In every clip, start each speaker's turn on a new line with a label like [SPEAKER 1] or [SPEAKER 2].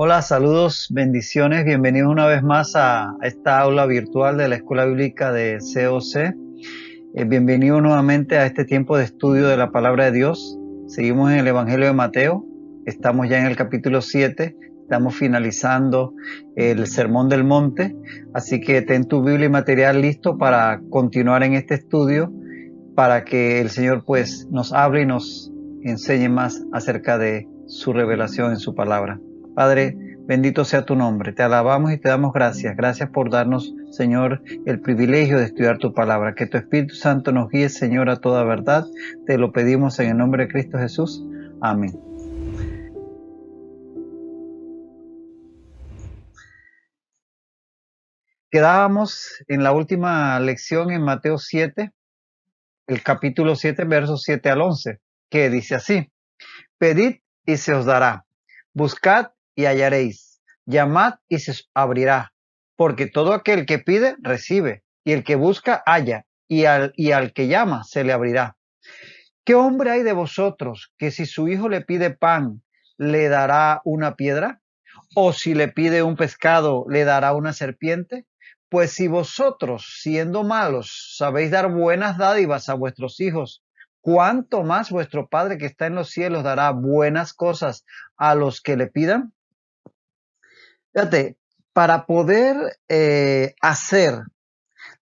[SPEAKER 1] Hola, saludos, bendiciones, bienvenidos una vez más a esta aula virtual de la Escuela Bíblica de COC. Bienvenidos nuevamente a este tiempo de estudio de la Palabra de Dios. Seguimos en el Evangelio de Mateo, estamos ya en el capítulo 7, estamos finalizando el Sermón del Monte, así que ten tu Biblia y material listo para continuar en este estudio, para que el Señor pues nos hable y nos enseñe más acerca de su revelación en su palabra. Padre, bendito sea tu nombre, te alabamos y te damos gracias. Gracias por darnos, Señor, el privilegio de estudiar tu palabra. Que tu Espíritu Santo nos guíe, Señor, a toda verdad. Te lo pedimos en el nombre de Cristo Jesús. Amén. Quedábamos en la última lección en Mateo 7, el capítulo 7, versos 7 al 11, que dice así: Pedid y se os dará, buscad y hallaréis, llamad y se os abrirá, porque todo aquel que pide, recibe, y el que busca, halla, y al que llama, se le abrirá. ¿Qué hombre hay de vosotros que si su hijo le pide pan, le dará una piedra? ¿O si le pide un pescado, le dará una serpiente? Pues si vosotros, siendo malos, sabéis dar buenas dádivas a vuestros hijos, ¿cuánto más vuestro Padre que está en los cielos dará buenas cosas a los que le pidan? Fíjate, para poder hacer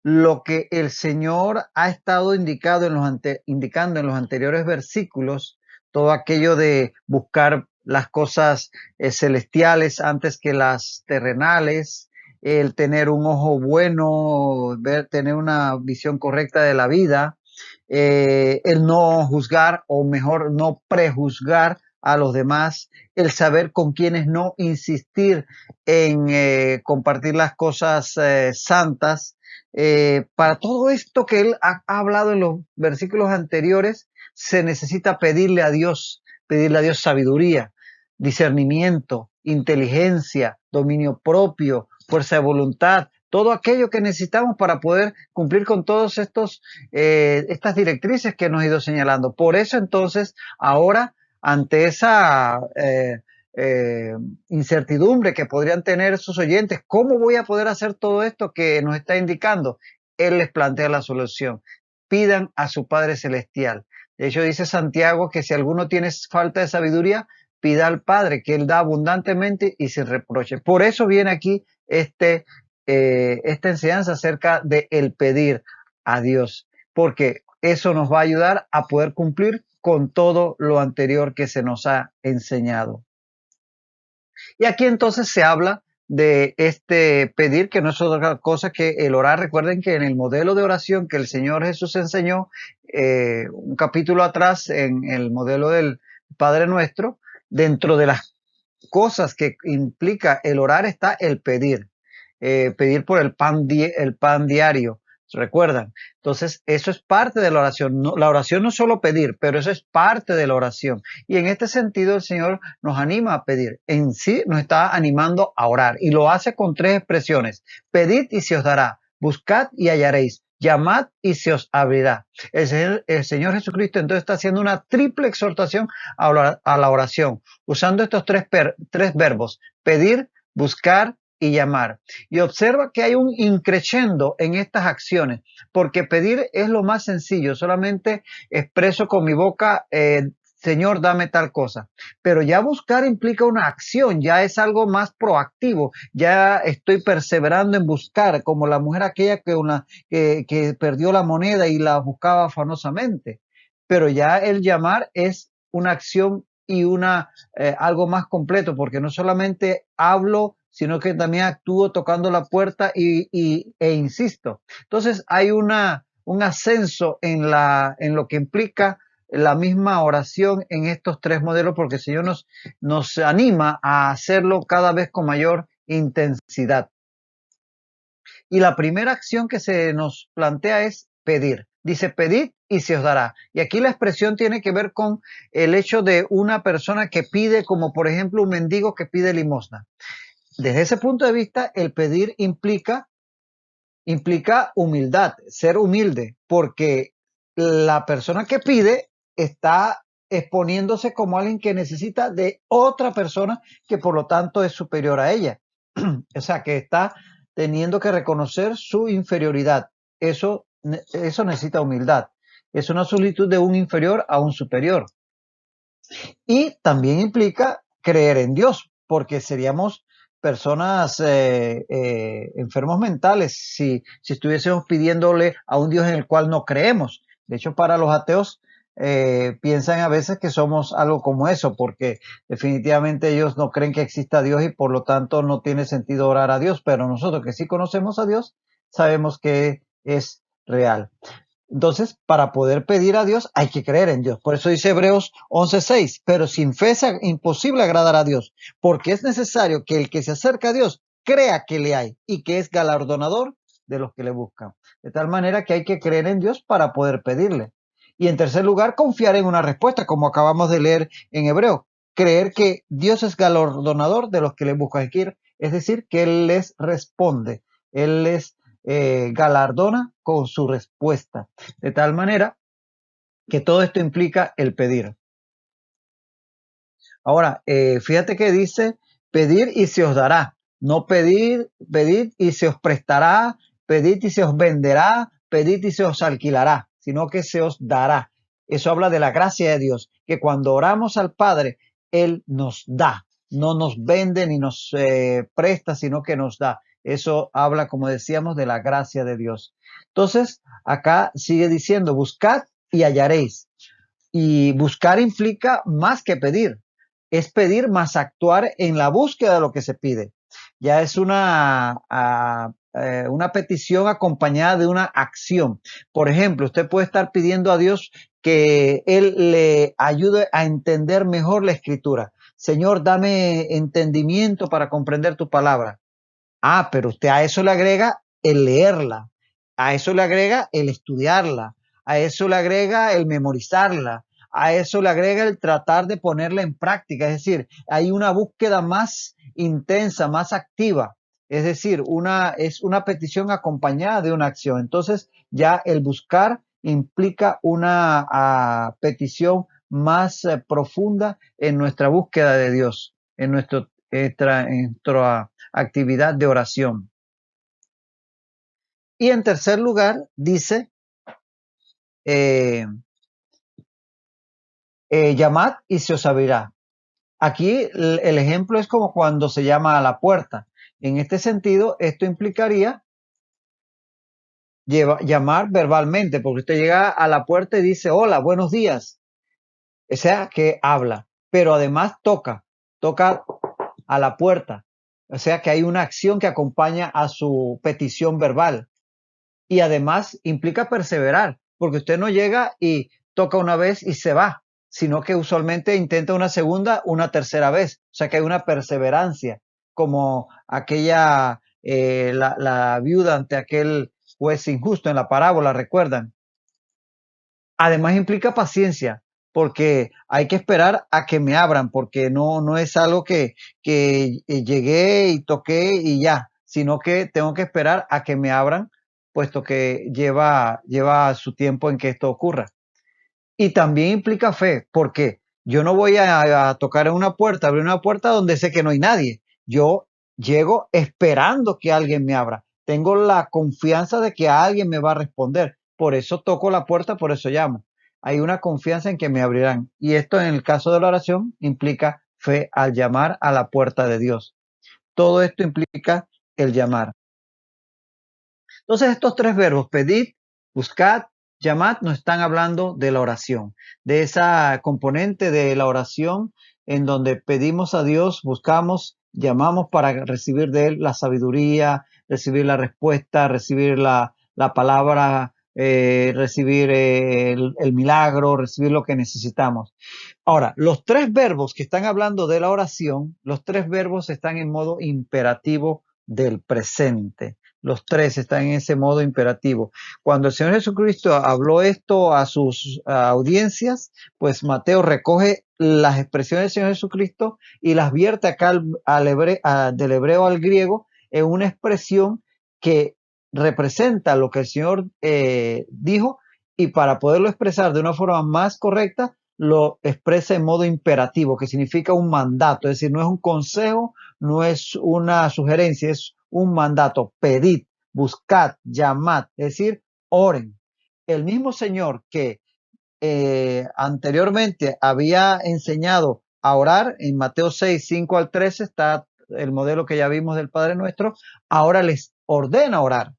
[SPEAKER 1] lo que el Señor ha estado indicando en los anteriores versículos, todo aquello de buscar las cosas celestiales antes que las terrenales, el tener un ojo bueno, tener una visión correcta de la vida, el no juzgar, o mejor, no prejuzgar a los demás, el saber con quienes no insistir en compartir las cosas santas. Para todo esto que él ha hablado en los versículos anteriores, se necesita pedirle a Dios sabiduría, discernimiento, inteligencia, dominio propio, fuerza de voluntad, todo aquello que necesitamos para poder cumplir con todos estas directrices que nos ha ido señalando. Por eso entonces, ahora, ante esa eh, incertidumbre que podrían tener sus oyentes, ¿cómo voy a poder hacer todo esto que nos está indicando? Él les plantea la solución. Pidan a su Padre Celestial. De hecho, dice Santiago que si alguno tiene falta de sabiduría, pida al Padre, que Él da abundantemente y sin reproche. Por eso viene aquí esta enseñanza acerca de el pedir a Dios, porque eso nos va a ayudar a poder cumplir con todo lo anterior que se nos ha enseñado. Y aquí entonces se habla de este pedir, que no es otra cosa que el orar. Recuerden que en el modelo de oración que el Señor Jesús enseñó un capítulo atrás, en el modelo del Padre Nuestro, dentro de las cosas que implica el orar está el pedir. Pedir por el pan diario, ¿recuerdan? Entonces, eso es parte de la oración. No, la oración no es solo pedir, pero eso es parte de la oración. Y en este sentido, el Señor nos anima a pedir. En sí, nos está animando a orar. Y lo hace con tres expresiones: pedid y se os dará, buscad y hallaréis, llamad y se os abrirá. El Señor Jesucristo entonces está haciendo una triple exhortación a la oración, usando estos tres verbos: pedir, buscar y llamar. Y observa que hay un increciendo en estas acciones, porque pedir es lo más sencillo, solamente expreso con mi boca, Señor, dame tal cosa. Pero ya buscar implica una acción, ya es algo más proactivo, ya estoy perseverando en buscar, como la mujer aquella que perdió la moneda y la buscaba afanosamente. Pero ya el llamar es una acción y algo más completo, porque no solamente hablo, sino que también actúo tocando la puerta e insisto. Entonces hay un ascenso en lo que implica la misma oración en estos tres modelos, porque el Señor nos anima a hacerlo cada vez con mayor intensidad. Y la primera acción que se nos plantea es pedir. Dice, pedid y se os dará. Y aquí la expresión tiene que ver con el hecho de una persona que pide, como por ejemplo un mendigo que pide limosna. Desde ese punto de vista, el pedir implica humildad, ser humilde, porque la persona que pide está exponiéndose como alguien que necesita de otra persona que por lo tanto es superior a ella. O sea, que está teniendo que reconocer su inferioridad. Eso necesita humildad. Es una solicitud de un inferior a un superior. Y también implica creer en Dios, porque seríamos personas enfermos mentales si estuviésemos pidiéndole a un Dios en el cual no creemos. De hecho, para los ateos piensan a veces que somos algo como eso, porque definitivamente ellos no creen que exista Dios y por lo tanto no tiene sentido orar a Dios, pero nosotros que sí conocemos a Dios, sabemos que es real. Entonces, para poder pedir a Dios hay que creer en Dios. Por eso dice Hebreos 11:6, pero sin fe es imposible agradar a Dios, porque es necesario que el que se acerca a Dios crea que le hay y que es galardonador de los que le buscan. De tal manera que hay que creer en Dios para poder pedirle. Y en tercer lugar, confiar en una respuesta, como acabamos de leer en Hebreo. Creer que Dios es galardonador de los que le buscan. Es decir, que Él les responde. Él les galardona con su respuesta. De tal manera que todo esto implica el pedir. Ahora, fíjate que dice pedir y se os dará. No pedid y se os prestará, pedid y se os venderá, pedid y se os alquilará, sino que se os dará. Eso habla de la gracia de Dios, que cuando oramos al Padre, Él nos da. No nos vende ni nos presta, sino que nos da. Eso habla, como decíamos, de la gracia de Dios. Entonces, acá sigue diciendo, buscad y hallaréis. Y buscar implica más que pedir, es pedir más actuar en la búsqueda de lo que se pide. Ya es una petición acompañada de una acción. Por ejemplo, usted puede estar pidiendo a Dios que Él le ayude a entender mejor la escritura. Señor, dame entendimiento para comprender tu palabra. Ah, pero usted a eso le agrega el leerla, a eso le agrega el estudiarla, a eso le agrega el memorizarla, a eso le agrega el tratar de ponerla en práctica. Es decir, hay una búsqueda más intensa, más activa. Es decir, es una petición acompañada de una acción. Entonces, ya el buscar implica una petición más profunda en nuestra búsqueda de Dios, en nuestra actividad de oración. Y en tercer lugar, dice, llamad y se os abrirá. Aquí el ejemplo es como cuando se llama a la puerta. En este sentido, esto implicaría llamar verbalmente, porque usted llega a la puerta y dice, hola, buenos días. O sea, que habla, pero además toca a la puerta. O sea, que hay una acción que acompaña a su petición verbal. Y además implica perseverar, porque usted no llega y toca una vez y se va, sino que usualmente intenta una segunda, una tercera vez. O sea que hay una perseverancia, como aquella, la viuda ante aquel juez injusto en la parábola, ¿recuerdan? Además implica paciencia, porque hay que esperar a que me abran, porque no es algo que llegué y toqué y ya, sino que tengo que esperar a que me abran, puesto que lleva su tiempo en que esto ocurra. Y también implica fe, porque yo no voy a tocar en una puerta, abrir una puerta donde sé que no hay nadie. Yo llego esperando que alguien me abra. Tengo la confianza de que alguien me va a responder. Por eso toco la puerta, por eso llamo. Hay una confianza en que me abrirán. Y esto en el caso de la oración implica fe al llamar a la puerta de Dios. Todo esto implica el llamar. Entonces, estos tres verbos, pedid, buscad, llamad, nos están hablando de la oración, de esa componente de la oración en donde pedimos a Dios, buscamos, llamamos para recibir de Él la sabiduría, recibir la respuesta, recibir la palabra, recibir el milagro, recibir lo que necesitamos. Ahora, los tres verbos que están hablando de la oración, los tres verbos están en modo imperativo del presente. Los tres están en ese modo imperativo. Cuando el Señor Jesucristo habló esto a sus audiencias, pues Mateo recoge las expresiones del Señor Jesucristo y las vierte acá del hebreo al griego en una expresión que representa lo que el Señor dijo, y para poderlo expresar de una forma más correcta, lo expresa en modo imperativo, que significa un mandato, es decir, no es un consejo, no es una sugerencia, es un mandato. Pedid, buscad, llamad, es decir, oren. El mismo Señor que anteriormente había enseñado a orar, en Mateo 6, 5 al 13 está el modelo que ya vimos del Padre Nuestro, ahora les ordena orar.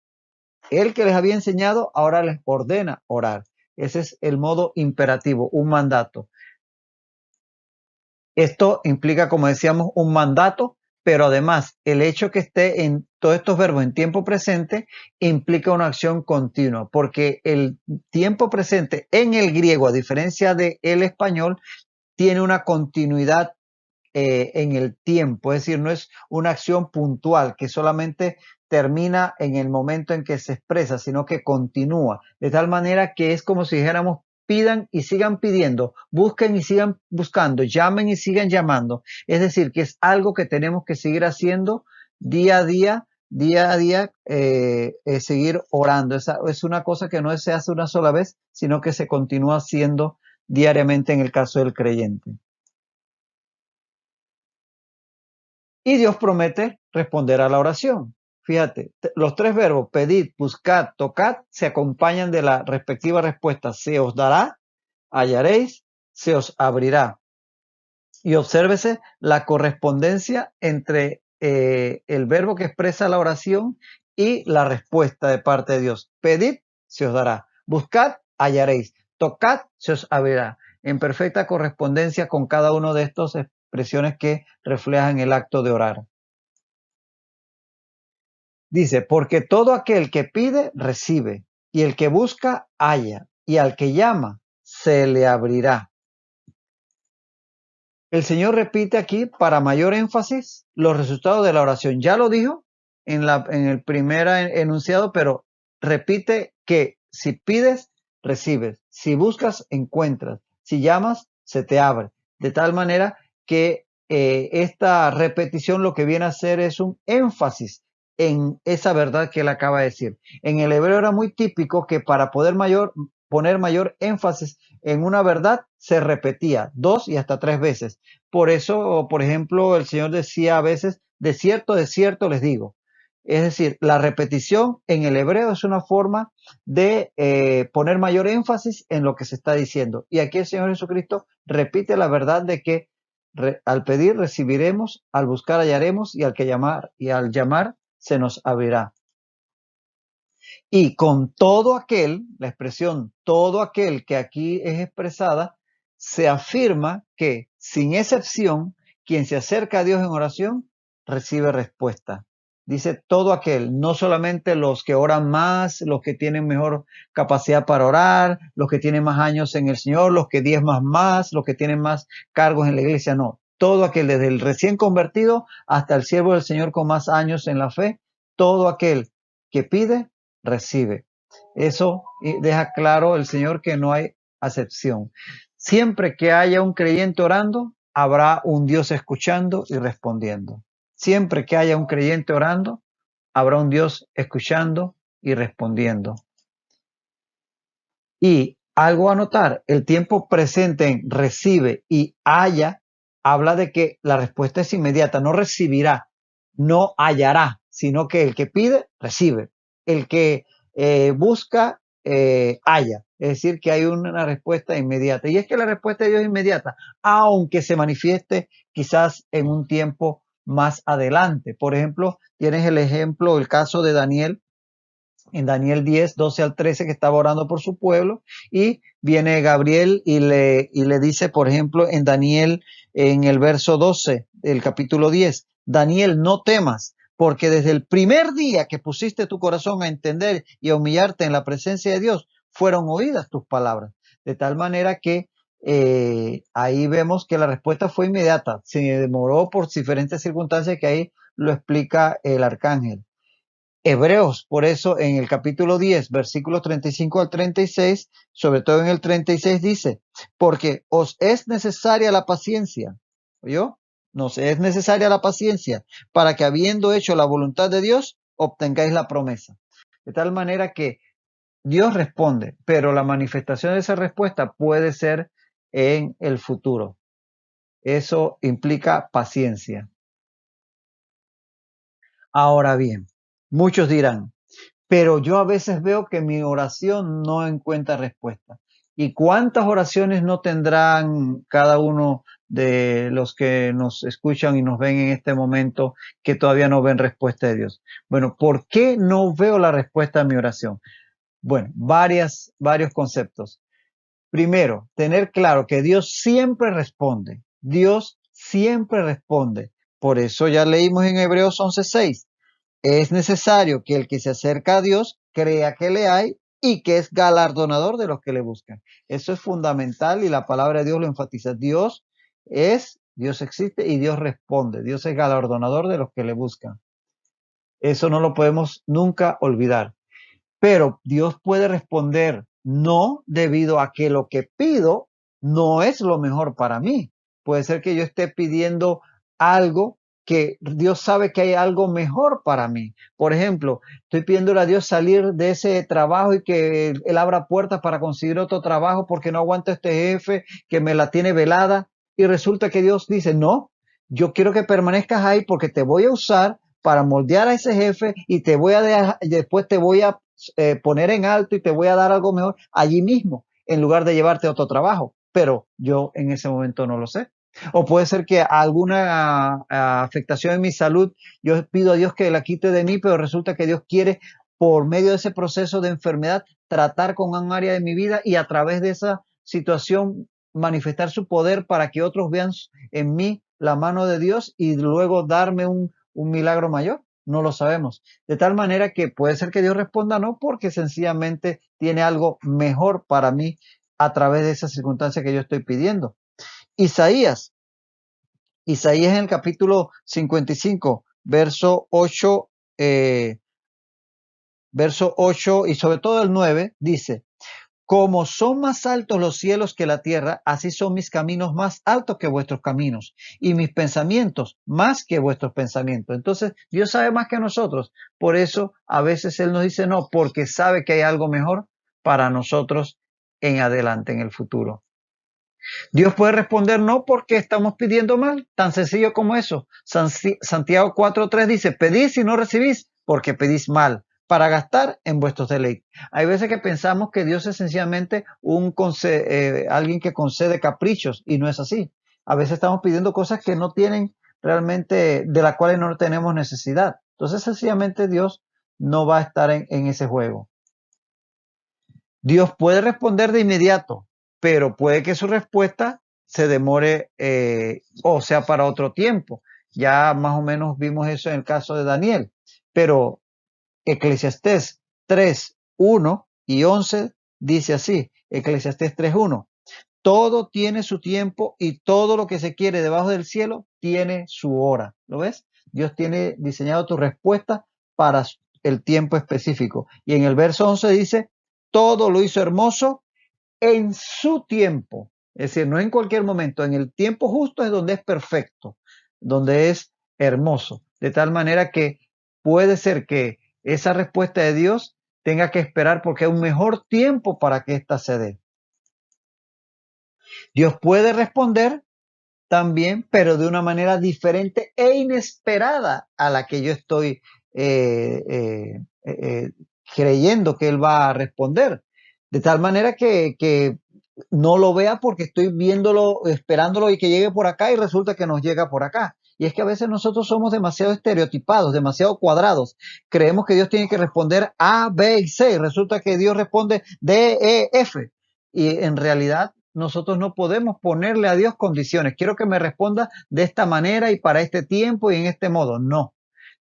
[SPEAKER 1] El que les había enseñado ahora les ordena orar. Ese es el modo imperativo, un mandato. Esto implica, como decíamos, un mandato, pero además el hecho que esté en todos estos verbos en tiempo presente implica una acción continua, porque el tiempo presente en el griego, a diferencia del español, tiene una continuidad en el tiempo, es decir, no es una acción puntual que solamente termina en el momento en que se expresa, sino que continúa, de tal manera que es como si dijéramos, pidan y sigan pidiendo, busquen y sigan buscando, llamen y sigan llamando. Es decir, que es algo que tenemos que seguir haciendo día a día, seguir orando. Es una cosa que no se hace una sola vez, sino que se continúa haciendo diariamente en el caso del creyente. Y Dios promete responder a la oración. Fíjate, los tres verbos, pedid, buscad, tocad, se acompañan de la respectiva respuesta. Se os dará, hallaréis, se os abrirá. Y obsérvese la correspondencia entre el verbo que expresa la oración y la respuesta de parte de Dios. Pedid, se os dará. Buscad, hallaréis. Tocad, se os abrirá. En perfecta correspondencia con cada uno de estos expresiones que reflejan el acto de orar. Dice, porque todo aquel que pide, recibe, y el que busca, halla, y al que llama, se le abrirá. El Señor repite aquí para mayor énfasis los resultados de la oración. Ya lo dijo en el primer enunciado, pero repite que si pides, recibes. Si buscas, encuentras. Si llamas, se te abre. De tal manera que esta repetición lo que viene a hacer es un énfasis en esa verdad que él acaba de decir. En el hebreo era muy típico que para poder poner mayor énfasis en una verdad se repetía 2 y hasta 3 veces. Por eso, por ejemplo, el Señor decía a veces, de cierto les digo. Es decir, la repetición en el hebreo es una forma de poner mayor énfasis en lo que se está diciendo. Y aquí el Señor Jesucristo repite la verdad de que al pedir recibiremos, al buscar hallaremos y al llamar se nos abrirá. Y con todo aquel, la expresión todo aquel que aquí es expresada, se afirma que, sin excepción, quien se acerca a Dios en oración, recibe respuesta. Dice todo aquel, no solamente los que oran más, los que tienen mejor capacidad para orar, los que tienen más años en el Señor, los que diezman más, los que tienen más cargos en la iglesia, no. Todo aquel, desde el recién convertido hasta el siervo del Señor con más años en la fe, todo aquel que pide, recibe. Eso deja claro el Señor que no hay acepción. Siempre que haya un creyente orando, habrá un Dios escuchando y respondiendo. Siempre que haya un creyente orando, habrá un Dios escuchando y respondiendo. Y algo a notar, el tiempo presente en recibe y haya habla de que la respuesta es inmediata, no recibirá, no hallará, sino que el que pide, recibe. El que busca, halla. Es decir, que hay una respuesta inmediata. Y es que la respuesta de Dios es inmediata, aunque se manifieste quizás en un tiempo más adelante. Por ejemplo, tienes el caso de Daniel, en Daniel 10, 12 al 13, que estaba orando por su pueblo, y viene Gabriel y le dice, por ejemplo, en Daniel, en el verso 12 del capítulo 10, Daniel, no temas, porque desde el primer día que pusiste tu corazón a entender y a humillarte en la presencia de Dios, fueron oídas tus palabras. De tal manera que ahí vemos que la respuesta fue inmediata, se demoró por diferentes circunstancias que ahí lo explica el arcángel. Hebreos, por eso en el capítulo 10, versículos 35 al 36, sobre todo en el 36 dice, porque os es necesaria la paciencia, ¿oyó? Nos es necesaria la paciencia para que habiendo hecho la voluntad de Dios, obtengáis la promesa. De tal manera que Dios responde, pero la manifestación de esa respuesta puede ser en el futuro. Eso implica paciencia. Ahora bien, muchos dirán, pero yo a veces veo que mi oración no encuentra respuesta. ¿Y cuántas oraciones no tendrán cada uno de los que nos escuchan y nos ven en este momento que todavía no ven respuesta de Dios? Bueno, ¿por qué no veo la respuesta a mi oración? Bueno, varios conceptos. Primero, tener claro que Dios siempre responde. Dios siempre responde. Por eso ya leímos en Hebreos 11:6. Es necesario que el que se acerca a Dios crea que le hay y que es galardonador de los que le buscan. Eso es fundamental y la palabra de Dios lo enfatiza. Dios existe y Dios responde. Dios es galardonador de los que le buscan. Eso no lo podemos nunca olvidar. Pero Dios puede responder no debido a que lo que pido no es lo mejor para mí. Puede ser que yo esté pidiendo algo que Dios sabe que hay algo mejor para mí. Por ejemplo, estoy pidiéndole a Dios salir de ese trabajo y que Él abra puertas para conseguir otro trabajo porque no aguanto este jefe que me la tiene velada. Y resulta que Dios dice, no, yo quiero que permanezcas ahí porque te voy a usar para moldear a ese jefe y te voy a dejar, después te voy a poner en alto y te voy a dar algo mejor allí mismo, en lugar de llevarte a otro trabajo. Pero yo en ese momento no lo sé. O puede ser que alguna afectación en mi salud, yo pido a Dios que la quite de mí, pero resulta que Dios quiere, por medio de ese proceso de enfermedad, tratar con un área de mi vida y a través de esa situación manifestar su poder para que otros vean en mí la mano de Dios y luego darme un milagro mayor. No lo sabemos. De tal manera que puede ser que Dios responda no porque sencillamente tiene algo mejor para mí a través de esa circunstancia que yo estoy pidiendo. Isaías en el capítulo 55, verso 8 y sobre todo el 9, dice, como son más altos los cielos que la tierra, así son mis caminos más altos que vuestros caminos y mis pensamientos más que vuestros pensamientos. Entonces, Dios sabe más que nosotros. Por eso, a veces Él nos dice no, porque sabe que hay algo mejor para nosotros en adelante, en el futuro. Dios puede responder no porque estamos pidiendo mal, tan sencillo como eso. Santiago 4:3 dice, pedís y no recibís porque pedís mal, para gastar en vuestros deleites. Hay veces que pensamos que Dios es sencillamente alguien que concede caprichos y no es así. A veces estamos pidiendo cosas que no tienen realmente, de las cuales no tenemos necesidad. Entonces sencillamente Dios no va a estar en ese juego. Dios puede responder de inmediato, pero puede que su respuesta se demore o sea para otro tiempo. Ya más o menos vimos eso en el caso de Daniel. Pero Eclesiastés 3:1 y 11 dice así, Eclesiastés 3:1, todo tiene su tiempo y todo lo que se quiere debajo del cielo tiene su hora. ¿Lo ves? Dios tiene diseñado tu respuesta para el tiempo específico. Y en el verso 11 dice, todo lo hizo hermoso en su tiempo. Es decir, no en cualquier momento, en el tiempo justo es donde es perfecto, donde es hermoso. De tal manera que puede ser que esa respuesta de Dios tenga que esperar porque hay un mejor tiempo para que ésta se dé. Dios puede responder también, pero de una manera diferente e inesperada a la que yo estoy creyendo que Él va a responder. De tal manera que no lo vea porque estoy viéndolo, esperándolo y que llegue por acá y resulta que nos llega por acá. Y es que a veces nosotros somos demasiado estereotipados, demasiado cuadrados. Creemos que Dios tiene que responder A, B y C. Resulta que Dios responde D, E, F. Y en realidad nosotros no podemos ponerle a Dios condiciones. Quiero que me responda de esta manera y para este tiempo y en este modo. No.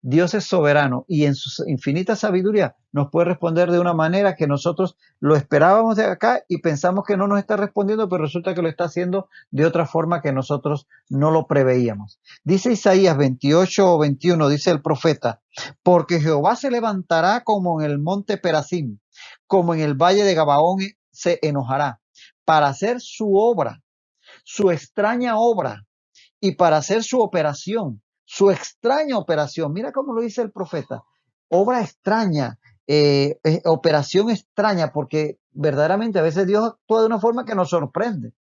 [SPEAKER 1] Dios es soberano y en su infinita sabiduría nos puede responder de una manera que nosotros lo esperábamos de acá y pensamos que no nos está respondiendo, pero resulta que lo está haciendo de otra forma que nosotros no lo preveíamos. Dice Isaías 28:21, dice el profeta, porque Jehová se levantará como en el monte Perasim, como en el valle de Gabaón se enojará, para hacer su obra, su extraña obra, y para hacer su extraña operación. Mira cómo lo dice el profeta. Obra extraña, operación extraña, porque verdaderamente a veces Dios actúa de una forma que nos sorprende.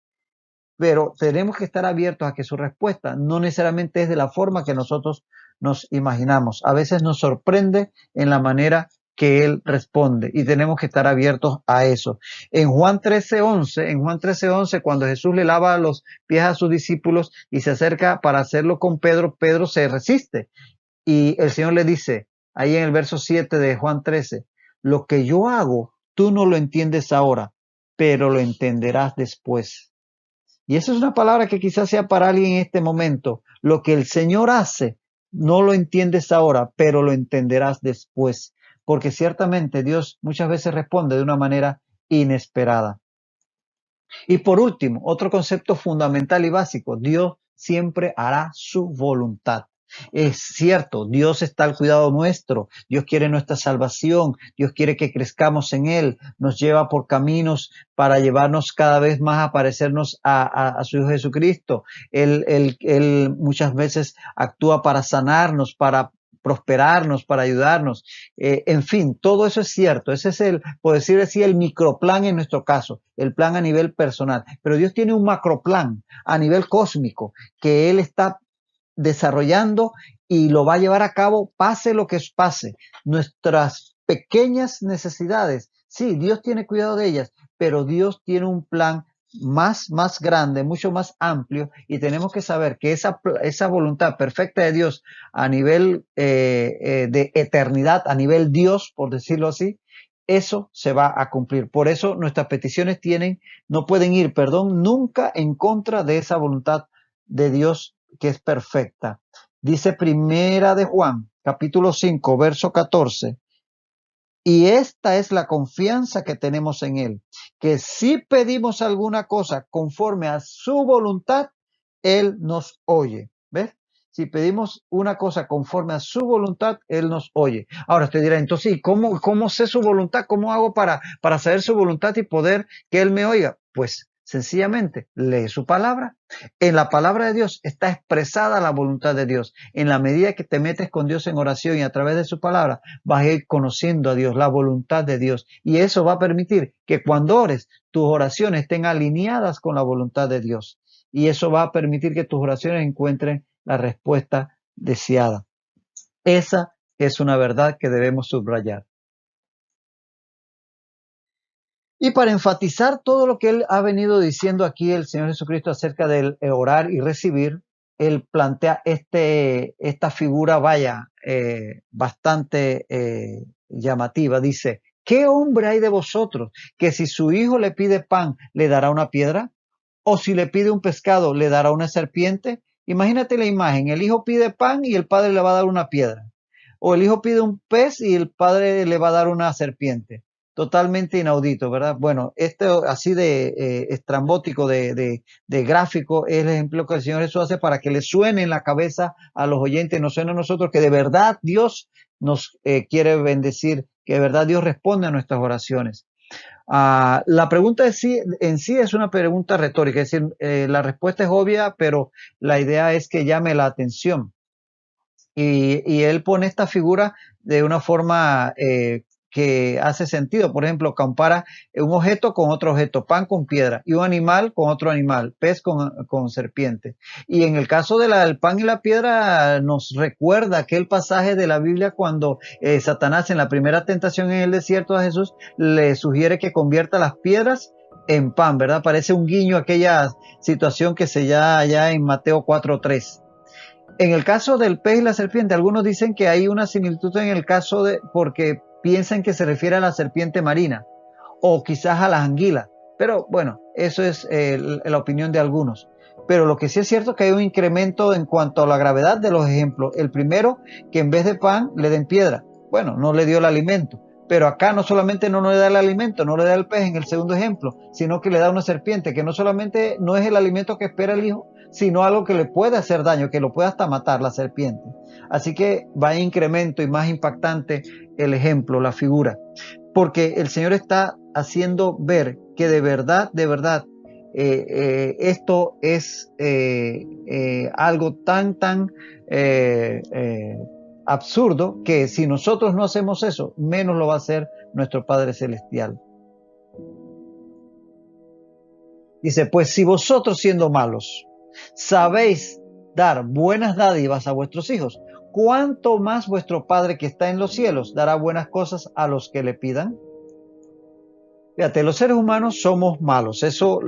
[SPEAKER 1] pero tenemos que estar abiertos a que su respuesta no necesariamente es de la forma que nosotros nos imaginamos. A veces nos sorprende en la manera que Él responde y tenemos que estar abiertos a eso. En Juan 13:11, cuando Jesús le lava los pies a sus discípulos y se acerca para hacerlo con Pedro, Pedro se resiste y el Señor le dice, ahí en el verso 7 de Juan 13, lo que yo hago, tú no lo entiendes ahora, pero lo entenderás después. Y esa es una palabra que quizás sea para alguien en este momento. Lo que el Señor hace, no lo entiendes ahora, pero lo entenderás después. Porque ciertamente Dios muchas veces responde de una manera inesperada. Y por último, otro concepto fundamental y básico, Dios siempre hará su voluntad. Es cierto, Dios está al cuidado nuestro, Dios quiere nuestra salvación, Dios quiere que crezcamos en Él, nos lleva por caminos para llevarnos cada vez más a parecernos a su Hijo Jesucristo. Él muchas veces actúa para sanarnos, para prosperarnos, para ayudarnos. En fin, todo eso es cierto. Ese es por decir así, el microplan en nuestro caso, el plan a nivel personal. Pero Dios tiene un macroplan a nivel cósmico que Él está desarrollando y lo va a llevar a cabo pase lo que pase. Nuestras pequeñas necesidades, sí, Dios tiene cuidado de ellas, pero Dios tiene un plan más grande, mucho más amplio, y tenemos que saber que esa voluntad perfecta de Dios a nivel de eternidad, a nivel Dios, por decirlo así, eso se va a cumplir. Por eso nuestras peticiones no pueden ir, nunca en contra de esa voluntad de Dios que es perfecta. Dice Primera de Juan, capítulo 5, verso 14. Y esta es la confianza que tenemos en Él, que si pedimos alguna cosa conforme a su voluntad, Él nos oye. ¿Ves? Si pedimos una cosa conforme a su voluntad, Él nos oye. Ahora usted dirá, entonces, ¿y cómo sé su voluntad? ¿Cómo hago para saber su voluntad y poder que Él me oiga? Pues sencillamente lee su palabra. En la palabra de Dios está expresada la voluntad de Dios. En la medida que te metes con Dios en oración y a través de su palabra, vas a ir conociendo a Dios, la voluntad de Dios. Y eso va a permitir que cuando ores, tus oraciones estén alineadas con la voluntad de Dios. Y eso va a permitir que tus oraciones encuentren la respuesta deseada. Esa es una verdad que debemos subrayar. Y para enfatizar todo lo que él ha venido diciendo aquí el Señor Jesucristo acerca del orar y recibir, él plantea esta figura, bastante llamativa. Dice, ¿qué hombre hay de vosotros que si su hijo le pide pan, le dará una piedra? ¿O si le pide un pescado, le dará una serpiente? Imagínate la imagen, el hijo pide pan y el padre le va a dar una piedra. O el hijo pide un pez y el padre le va a dar una serpiente. Totalmente inaudito, ¿verdad? Bueno, así de estrambótico, de gráfico, es el ejemplo que el Señor Jesús hace para que le suene en la cabeza a los oyentes, nos suene a nosotros que de verdad Dios nos quiere bendecir, que de verdad Dios responde a nuestras oraciones. La pregunta en sí es una pregunta retórica, es decir, la respuesta es obvia, pero la idea es que llame la atención. Y él pone esta figura de una forma que hace sentido. Por ejemplo, compara un objeto con otro objeto, pan con piedra, y un animal con otro animal, pez con serpiente. Y en el caso del pan y la piedra, nos recuerda aquel pasaje de la Biblia cuando Satanás en la primera tentación en el desierto a Jesús le sugiere que convierta las piedras en pan, ¿verdad? Parece un guiño a aquella situación que se llama allá en Mateo 4:3. En el caso del pez y la serpiente, algunos dicen que hay una similitud en el caso porque piensan que se refiere a la serpiente marina o quizás a las anguilas. Pero bueno, eso es la opinión de algunos. Pero lo que sí es cierto es que hay un incremento en cuanto a la gravedad de los ejemplos. El primero, que en vez de pan le den piedra. Bueno, no le dio el alimento. Pero acá no solamente no le da el alimento, no le da el pez en el segundo ejemplo, sino que le da una serpiente, que no solamente no es el alimento que espera el hijo, sino algo que le puede hacer daño, que lo puede hasta matar, la serpiente. Así que va en incremento y más impactante el ejemplo, la figura. Porque el Señor está haciendo ver que de verdad, esto es algo tan absurdo que si nosotros no hacemos eso, menos lo va a hacer nuestro Padre Celestial. Dice, pues si vosotros siendo malos sabéis dar buenas dádivas a vuestros hijos, ¿cuánto más vuestro Padre que está en los cielos dará buenas cosas a los que le pidan? Fíjate, los seres humanos somos malos. Eso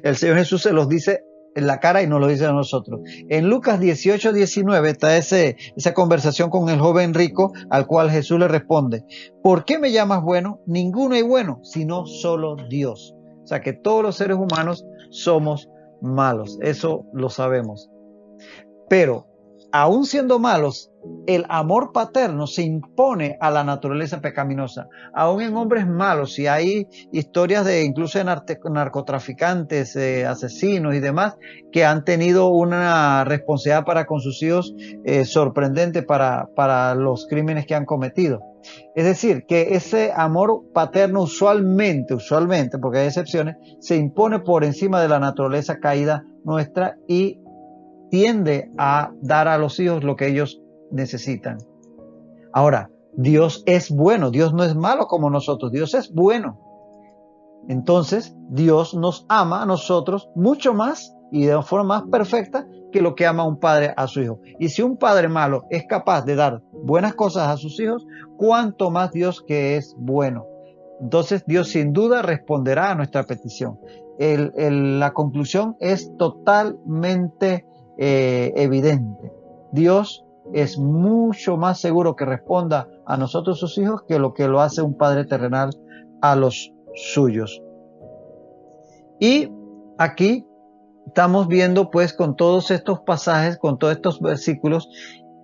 [SPEAKER 1] el Señor Jesús se los dice en la cara y nos lo dice a nosotros. En Lucas 18:19 está esa conversación con el joven rico al cual Jesús le responde, ¿por qué me llamas bueno? Ninguno es bueno, sino solo Dios. O sea que todos los seres humanos somos malos. Eso lo sabemos. Pero, aún siendo malos, el amor paterno se impone a la naturaleza pecaminosa. Aún en hombres malos, si hay historias de incluso de narcotraficantes, asesinos y demás, que han tenido una responsabilidad para con sus hijos sorprendente para los crímenes que han cometido. Es decir, que ese amor paterno usualmente, porque hay excepciones, se impone por encima de la naturaleza caída nuestra y tiende a dar a los hijos lo que ellos necesitan. Ahora, Dios es bueno, Dios no es malo como nosotros, Dios es bueno. Entonces, Dios nos ama a nosotros mucho más y de forma más perfecta que lo que ama un padre a su hijo. Y si un padre malo es capaz de dar buenas cosas a sus hijos, ¿cuánto más Dios que es bueno? Entonces, Dios sin duda responderá a nuestra petición. La conclusión es totalmente evidente. Dios es mucho más seguro que responda a nosotros sus hijos que lo hace un padre terrenal a los suyos. Y aquí estamos viendo pues con todos estos pasajes, con todos estos versículos,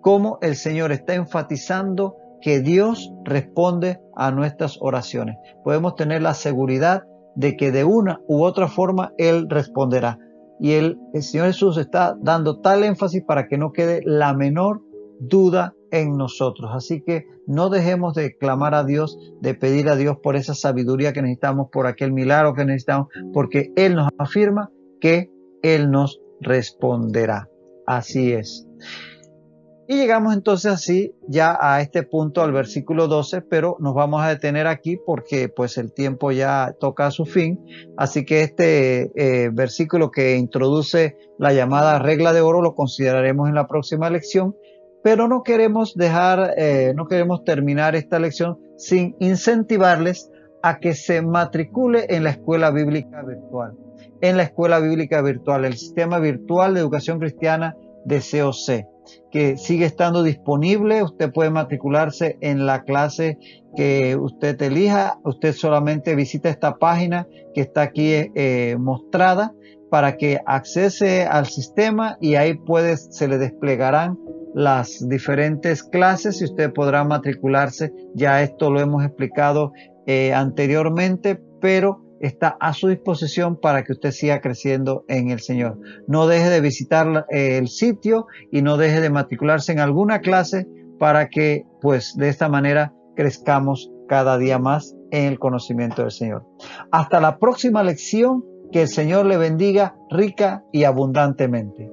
[SPEAKER 1] cómo el Señor está enfatizando que Dios responde a nuestras oraciones. Podemos tener la seguridad de que de una u otra forma Él responderá. Y el Señor Jesús está dando tal énfasis para que no quede la menor duda en nosotros. Así que no dejemos de clamar a Dios, de pedir a Dios por esa sabiduría que necesitamos, por aquel milagro que necesitamos, porque Él nos afirma que Él nos responderá. Así es. Y llegamos entonces así ya a este punto, al versículo 12, pero nos vamos a detener aquí porque pues el tiempo ya toca a su fin. Así que este versículo que introduce la llamada regla de oro lo consideraremos en la próxima lección, pero no queremos no queremos terminar esta lección sin incentivarles a que se matricule en la escuela bíblica virtual. En la escuela bíblica virtual, el sistema virtual de educación cristiana de COC, que sigue estando disponible. Usted puede matricularse en la clase que usted elija. Usted solamente visita esta página que está aquí mostrada para que accese al sistema y ahí se le desplegarán las diferentes clases y usted podrá matricularse. Ya esto lo hemos explicado anteriormente, pero está a su disposición para que usted siga creciendo en el Señor. No deje de visitar el sitio y no deje de matricularse en alguna clase para que pues de esta manera crezcamos cada día más en el conocimiento del Señor. Hasta la próxima lección. Que el Señor le bendiga rica y abundantemente.